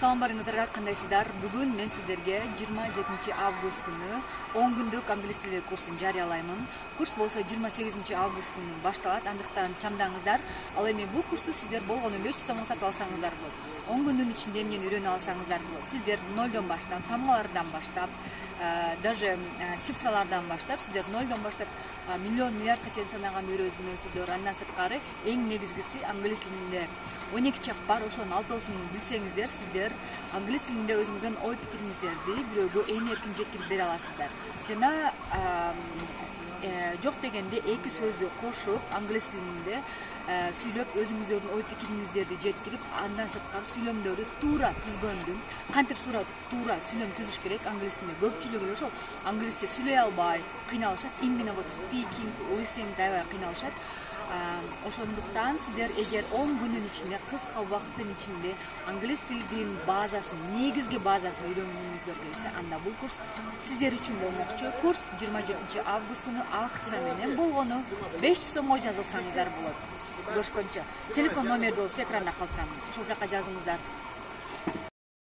Салам барыңыздар, кандайсыздар? Бүгүн мен сиздерге 27 август күнү 10 күндүк англис тили курсун жарыялаймын. Курс болсо 28 август күнү башталат. Андыктан чамдаңыздар. Ал эми бул курсту сиздер болгону 500 сомго сатып алсаңыздар болот. 10 күндүн ичинде эмнени үйрөнүп алсаңыздар болот. Сиздер нолдон баштап, тамгалардан баштап, даже цифралардан баштап, сиздер нолдон баштап миллион миллиардка чейин санаган үйрөнөсүздөр. Андан сырткары эң негизгиси англис тилинде 12 чак бар, ошонун 6-оосун билсеңиздер, сиздер англис тилинде өзүңүздүн ой пикириңиздерди бирөөгө эң эркин жеткирип бере аласыздар. Жана жок дегенде эки сөздү кошуп англис тилинде сүйлөп өзүңүздөрдүн ой пикириңиздерди жеткирип, андан сырткары сүйлөмдөрдү туура түзгөндүн. Кантип туура сүйлөм түзүш керек англис тилинде? Көпчүлүгү ошол англисче сүйлөй албай кыйналышат. Именно вот speaking, listening аябай кыйналышат. Ошондуктан сиздер эгер 10 күнүн ичинде, кыска убакыттын ичинде англис тилинин базасын, негизги базасын үйрөнгүңүздөр келсе, анда бул курс сиздер үчүн болмокчу. Курс 27 август күнү акция менен болгону 500 сомго жазылсаңыздар болот. Көрүшкөнчө. Телефон номерди болсо экранда калтырамын. Ошол жака жазыңыздар.